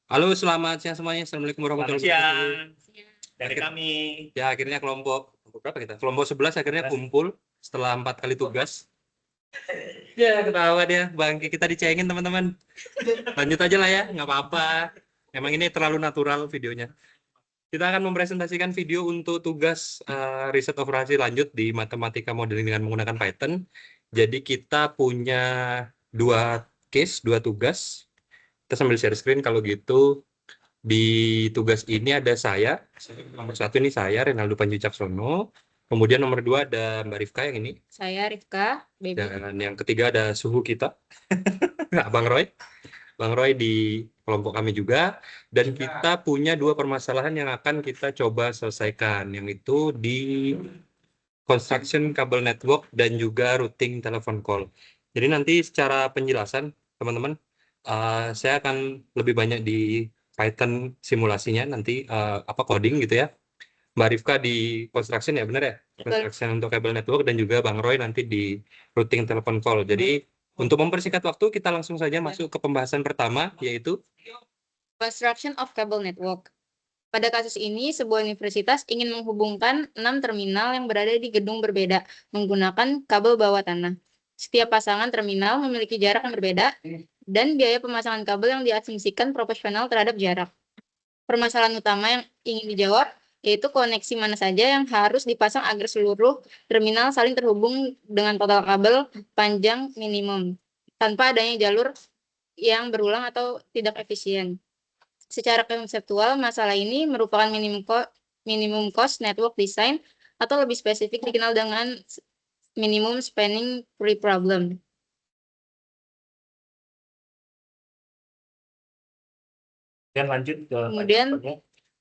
Halo, selamat siang semuanya. Assalamualaikum warahmatullahi wabarakatuh. Dari kami. Ya, akhirnya kelompok berapa kita? Kelompok 11 akhirnya kumpul setelah 4 kali tugas. Ya, ketawa dia. Bangke kita dicengin, teman-teman. Lanjut aja lah ya, nggak apa-apa. Emang ini terlalu natural videonya. Kita akan mempresentasikan video untuk tugas riset operasi lanjut di matematika modeling dengan menggunakan Python. Jadi kita punya dua case, dua tugas. Kita sambil share screen kalau gitu. Di tugas ini ada saya, nomor 1 ini saya, Renaldo Panji Caksono. Kemudian nomor 2 ada Mbak Rifka yang ini. Saya Rifka, Baby. Dan yang ketiga ada suhu kita, Bang Roy. Bang Roy di kelompok kami juga. Dan kita punya dua permasalahan yang akan kita coba selesaikan. Yang itu di construction kabel network dan juga routing telepon call. Jadi nanti secara penjelasan, teman-teman, saya akan lebih banyak di Python simulasinya nanti apa coding gitu ya. Mbak Rifka di construction ya, benar ya? Construction untuk kabel network dan juga Bang Roy nanti di routing telepon call. Jadi untuk mempersingkat waktu kita langsung saja masuk ke pembahasan pertama yaitu Construction of Cable Network. Pada kasus ini, sebuah universitas ingin menghubungkan 6 terminal yang berada di gedung berbeda menggunakan kabel bawah tanah. Setiap pasangan terminal memiliki jarak yang berbeda dan biaya pemasangan kabel yang diasumsikan proporsional terhadap jarak. Permasalahan utama yang ingin dijawab yaitu koneksi mana saja yang harus dipasang agar seluruh terminal saling terhubung dengan total kabel panjang minimum tanpa adanya jalur yang berulang atau tidak efisien. Secara konseptual, masalah ini merupakan minimum cost network design atau lebih spesifik dikenal dengan minimum spanning tree problem. Dan lanjut ke Kemudian,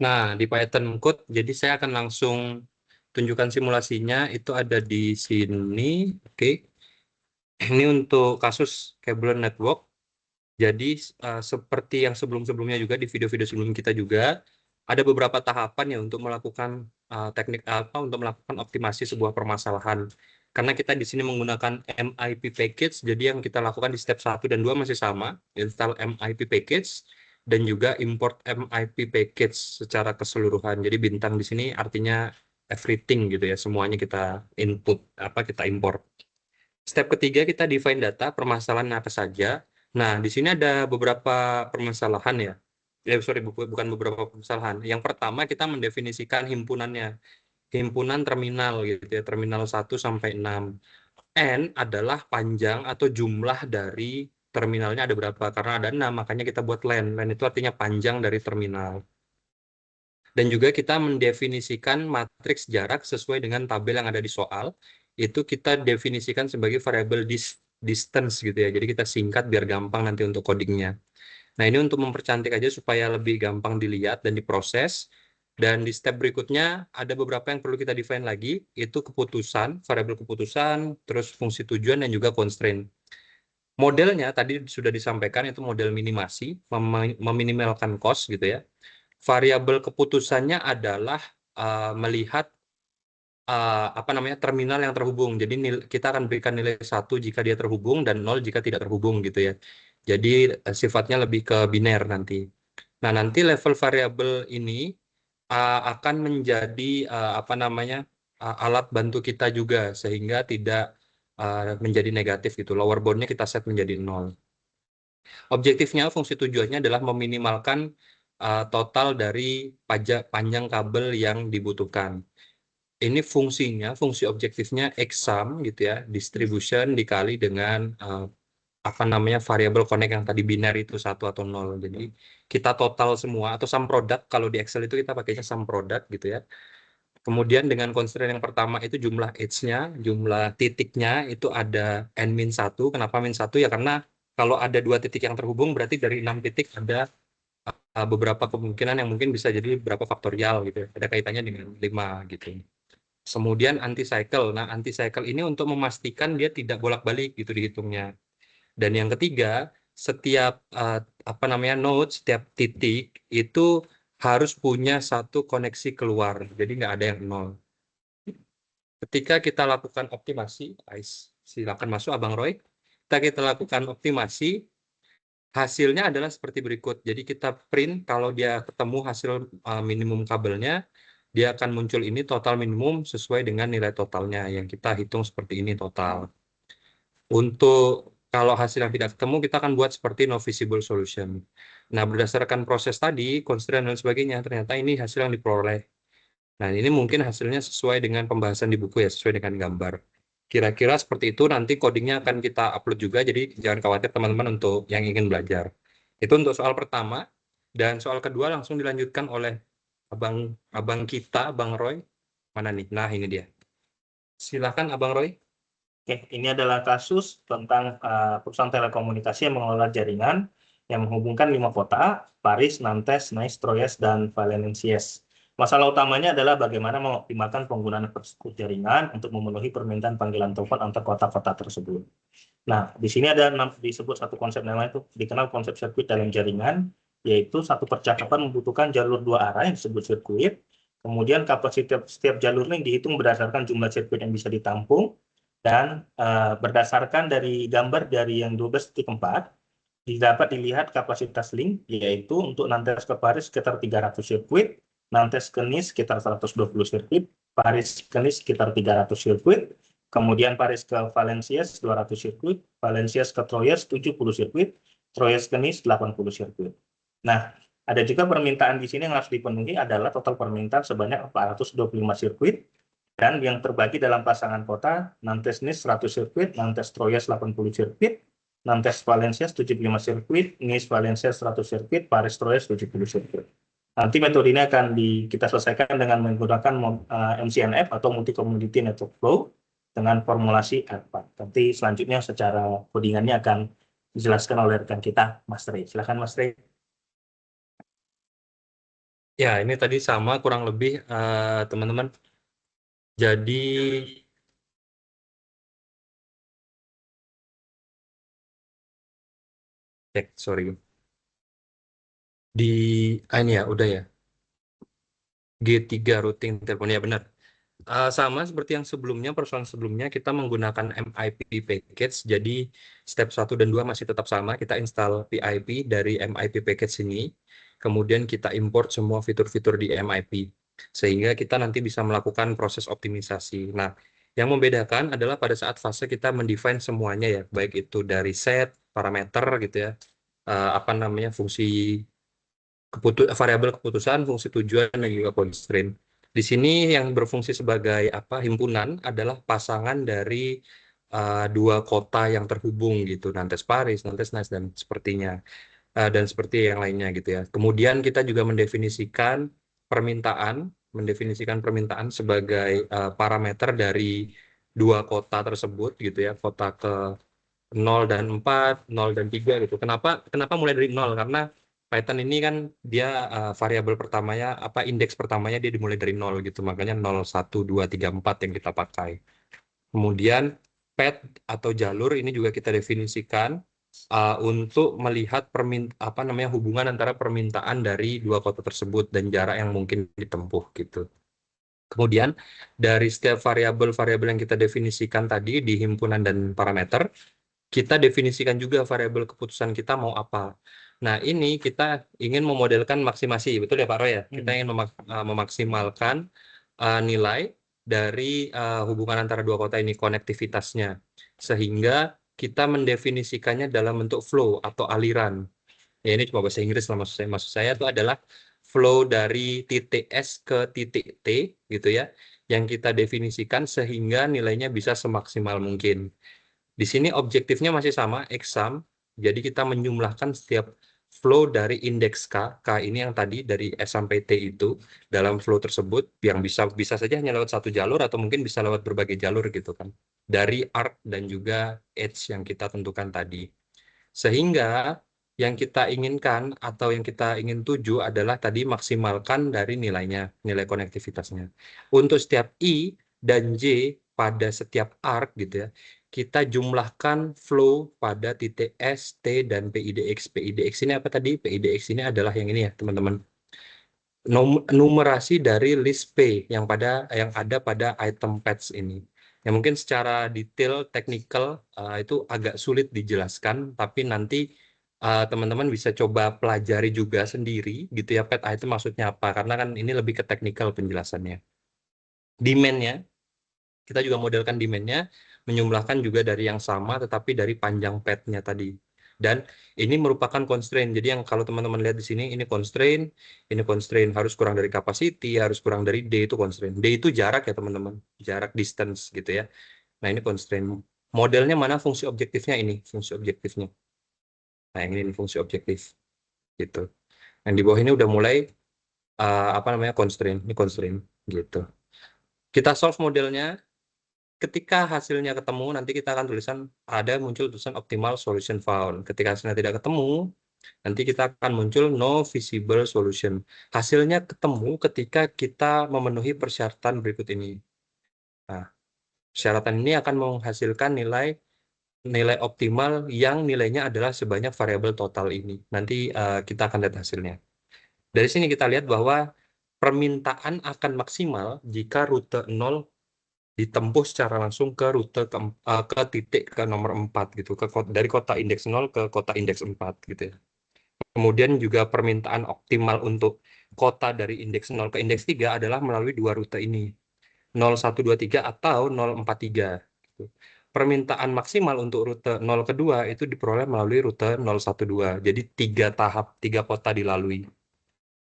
nah di Python Code, jadi saya akan langsung tunjukkan simulasinya, itu ada di sini. Oke. Ini untuk kasus kabel network. Jadi seperti yang sebelum-sebelumnya juga di video-video sebelum kita juga ada beberapa tahapan ya untuk melakukan teknik untuk melakukan optimasi sebuah permasalahan. Karena kita di sini menggunakan MIP package, jadi yang kita lakukan di step 1 dan 2 masih sama, install MIP package dan juga import MIP package secara keseluruhan. Jadi bintang di sini artinya everything gitu ya, semuanya kita input, kita import. Step ketiga kita define data, permasalahan apa saja. Nah, di sini ada beberapa permasalahan ya. Bukan beberapa permasalahan. Yang pertama kita mendefinisikan himpunannya. Himpunan terminal gitu ya, terminal 1 sampai 6. N adalah panjang atau jumlah dari terminalnya ada berapa. Karena ada 6, makanya kita buat len. Len itu artinya panjang dari terminal. Dan juga kita mendefinisikan matriks jarak sesuai dengan tabel yang ada di soal. Itu kita definisikan sebagai variabel distance gitu ya. Jadi kita singkat biar gampang nanti untuk codingnya. Nah, ini untuk mempercantik aja supaya lebih gampang dilihat dan diproses. Dan di step berikutnya ada beberapa yang perlu kita define lagi, itu keputusan, variabel keputusan, terus fungsi tujuan dan juga constraint. Modelnya tadi sudah disampaikan itu model minimasi, meminimalkan cost gitu ya. Variabel keputusannya adalah melihat terminal yang terhubung. Jadi kita akan berikan nilai 1 jika dia terhubung dan 0 jika tidak terhubung gitu ya. Jadi sifatnya lebih ke biner nanti. Nah, nanti level variabel ini akan menjadi alat bantu kita juga sehingga tidak menjadi negatif gitu. Lower boundnya kita set menjadi 0. Objektifnya, fungsi tujuannya adalah meminimalkan total dari panjang kabel yang dibutuhkan. Ini fungsinya, fungsi objektifnya exsum gitu ya, distribution dikali dengan variabel connect yang tadi biner itu 1 atau 0. Jadi kita total semua atau sum product, kalau di Excel itu kita pakainya sum product gitu ya. Kemudian dengan constraint yang pertama itu jumlah edge-nya, jumlah titiknya itu ada n-1. Kenapa -1? Ya karena kalau ada 2 titik yang terhubung berarti dari 6 titik ada beberapa kemungkinan yang mungkin bisa jadi berapa faktorial gitu ya. Ada kaitannya dengan 5 gitu. Kemudian anti-cycle. Nah, anti-cycle ini untuk memastikan dia tidak bolak-balik gitu dihitungnya. Dan yang ketiga, setiap node, setiap titik itu harus punya satu koneksi keluar. Jadi nggak ada yang nol. Ketika kita lakukan optimasi, silakan masuk Abang Roy. Kita lakukan optimasi, hasilnya adalah seperti berikut. Jadi kita print kalau dia ketemu hasil minimum kabelnya, dia akan muncul ini total minimum sesuai dengan nilai totalnya yang kita hitung seperti ini total. Untuk kalau hasil yang tidak ketemu, kita akan buat seperti no visible solution. Nah, berdasarkan proses tadi, constraint dan sebagainya, ternyata ini hasil yang diperoleh. Nah, ini mungkin hasilnya sesuai dengan pembahasan di buku ya, sesuai dengan gambar. Kira-kira seperti itu, nanti codingnya akan kita upload juga, jadi jangan khawatir teman-teman untuk yang ingin belajar. Itu untuk soal pertama, dan soal kedua langsung dilanjutkan oleh abang kita, Abang Roy. Mana nih? Nah, ini dia. Silakan Abang Roy. Oke, ini adalah kasus tentang perusahaan telekomunikasi yang mengelola jaringan yang menghubungkan 5 kota, Paris, Nantes, Nice, Troyes, dan Valenciennes. Masalah utamanya adalah bagaimana mengoptimalkan penggunaan jaringan untuk memenuhi permintaan panggilan telepon antar kota-kota tersebut. Nah, di sini ada disebut satu konsep namanya itu dikenal konsep sirkuit dalam jaringan, yaitu satu percakapan membutuhkan jalur 2 arah yang disebut sirkuit. Kemudian kapasitas setiap jalur ini dihitung berdasarkan jumlah sirkuit yang bisa ditampung. Dan berdasarkan dari gambar dari yang 12.4, dapat dilihat kapasitas link, yaitu untuk Nantes ke Paris sekitar 300 sirkuit, Nantes ke Nice sekitar 120 sirkuit, Paris ke Nice sekitar 300 sirkuit, kemudian Paris ke Valenciennes 200 sirkuit, Valenciennes ke Troyes 70 sirkuit, Troyes ke Nice 80 sirkuit. Nah, ada juga permintaan di sini yang harus dipenuhi adalah total permintaan sebanyak 425 sirkuit, dan yang terbagi dalam pasangan kota, Nantes Nice 100 sirkuit, Nantes Troyes 80 sirkuit, Nantes Valenciennes 75 sirkuit, Nice Valenciennes 100 sirkuit, Paris Troyes 70 sirkuit. Nanti metode ini akan kita selesaikan dengan menggunakan MCNF atau Multi Commodity Network Flow dengan formulasi ADPAT. Nanti selanjutnya secara codingannya akan dijelaskan oleh rekan kita, Mas Rey. Silakan Mas Rey. Ya, ini tadi sama kurang lebih teman-teman. Jadi sorry. Di ini ya, udah ya. G3 routing telepon ya benar. Sama seperti yang sebelumnya, persoalan sebelumnya kita menggunakan MIP package. Jadi step 1 dan 2 masih tetap sama. Kita install PIP dari MIP package ini. Kemudian kita import semua fitur-fitur di MIP. Sehingga kita nanti bisa melakukan proses optimisasi. Nah, yang membedakan adalah pada saat fase kita mendefine semuanya ya. Baik itu dari set, parameter gitu ya. Apa namanya, fungsi variabel keputusan, fungsi tujuan, dan juga constraint. Di sini yang berfungsi sebagai himpunan adalah pasangan dari dua kota yang terhubung gitu, Nantes Paris, Nantes Nice, dan sepertinya dan seperti yang lainnya gitu ya. Kemudian kita juga mendefinisikan permintaan sebagai parameter dari dua kota tersebut gitu ya, kota ke 0 dan 4, 0 dan 3 gitu. Kenapa mulai dari 0? Karena Python ini kan dia variabel pertamanya, indeks pertamanya dia dimulai dari 0 gitu. Makanya 0, 1, 2, 3, 4 yang kita pakai. Kemudian path atau jalur ini juga kita definisikan untuk melihat hubungan antara permintaan dari dua kota tersebut dan jarak yang mungkin ditempuh gitu. Kemudian dari setiap variabel-variabel yang kita definisikan tadi di himpunan dan parameter, kita definisikan juga variabel keputusan kita mau apa. Nah, ini kita ingin memodelkan maksimasi, betul ya Pak Roy ya? Kita ingin memaksimalkan nilai dari hubungan antara dua kota ini, konektivitasnya. Sehingga kita mendefinisikannya dalam bentuk flow atau aliran. Ya, ini cuma bahasa Inggris lah maksud saya itu adalah flow dari titik S ke titik T gitu ya, yang kita definisikan sehingga nilainya bisa semaksimal mungkin. Di sini objektifnya masih sama, exam. Jadi kita menjumlahkan setiap flow dari indeks K ini yang tadi dari S sampai T itu dalam flow tersebut yang bisa saja hanya lewat satu jalur atau mungkin bisa lewat berbagai jalur gitu kan. Dari arc dan juga edge yang kita tentukan tadi. Sehingga yang kita inginkan atau yang kita ingin tuju adalah tadi maksimalkan dari nilainya, nilai konektivitasnya. Untuk setiap I dan J pada setiap arc gitu ya, kita jumlahkan flow pada titik S, T, dan PIDX. PIDX ini apa tadi? PIDX ini adalah yang ini ya teman-teman. Numerasi dari list P yang ada pada item patch ini. Yang mungkin secara detail, teknikal itu agak sulit dijelaskan, tapi nanti teman-teman bisa coba pelajari juga sendiri gitu ya, PET item maksudnya apa, karena kan ini lebih ke teknikal penjelasannya. Demand-nya, kita juga modelkan demand-nya, menjumlahkan juga dari yang sama tetapi dari panjang PET-nya tadi. Dan ini merupakan constraint. Jadi yang kalau teman-teman lihat di sini, ini constraint harus kurang dari capacity, harus kurang dari D, itu constraint. D itu jarak ya teman-teman, jarak distance gitu ya. Nah ini constraint. Modelnya mana fungsi objektifnya ini, fungsi objektifnya. Nah ini fungsi objektif gitu. Yang di bawah ini udah mulai apa namanya constraint, ini constraint gitu. Kita solve modelnya. Ketika hasilnya ketemu, nanti kita akan tulisan muncul tulisan optimal solution found. Ketika hasilnya tidak ketemu, nanti kita akan muncul no feasible solution. Hasilnya ketemu ketika kita memenuhi persyaratan berikut ini. Nah, persyaratan ini akan menghasilkan nilai optimal yang nilainya adalah sebanyak variabel total ini. Nanti kita akan lihat hasilnya. Dari sini kita lihat bahwa permintaan akan maksimal jika rute 0 ditempuh secara langsung ke rute ke titik ke nomor 4 gitu, dari kota indeks 0 ke kota indeks 4 gitu ya. Kemudian juga permintaan optimal untuk kota dari indeks 0 ke indeks 3 adalah melalui dua rute ini, 0123 atau 043 gitu. Permintaan maksimal untuk rute 0 kedua itu diperoleh melalui rute 012. Jadi 3 kota dilalui.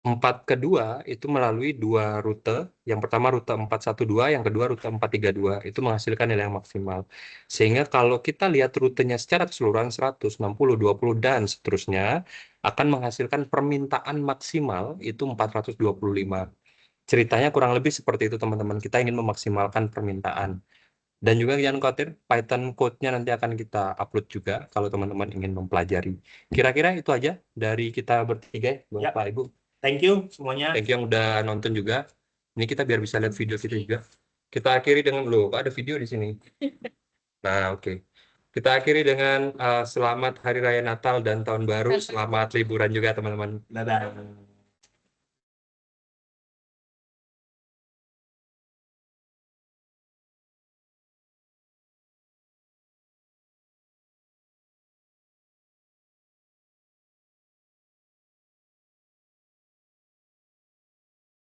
4 kedua itu melalui dua rute. Yang pertama rute 412, yang kedua rute 432. Itu menghasilkan nilai yang maksimal. Sehingga kalau kita lihat rutenya secara keseluruhan 100, 60, 20, dan seterusnya, akan menghasilkan permintaan maksimal itu 425. Ceritanya kurang lebih seperti itu teman-teman. Kita ingin memaksimalkan permintaan. Dan juga jangan khawatir, Python code-nya nanti akan kita upload juga kalau teman-teman ingin mempelajari. Kira-kira itu aja dari kita bertiga, Ya. Bapak Ibu. Thank you semuanya. Thank you yang udah nonton juga. Ini kita biar bisa lihat video-video juga. Kita akhiri dengan ada video di sini. Nah, oke. Kita akhiri dengan selamat Hari Raya Natal dan Tahun Baru. Selamat liburan juga teman-teman. Dadah.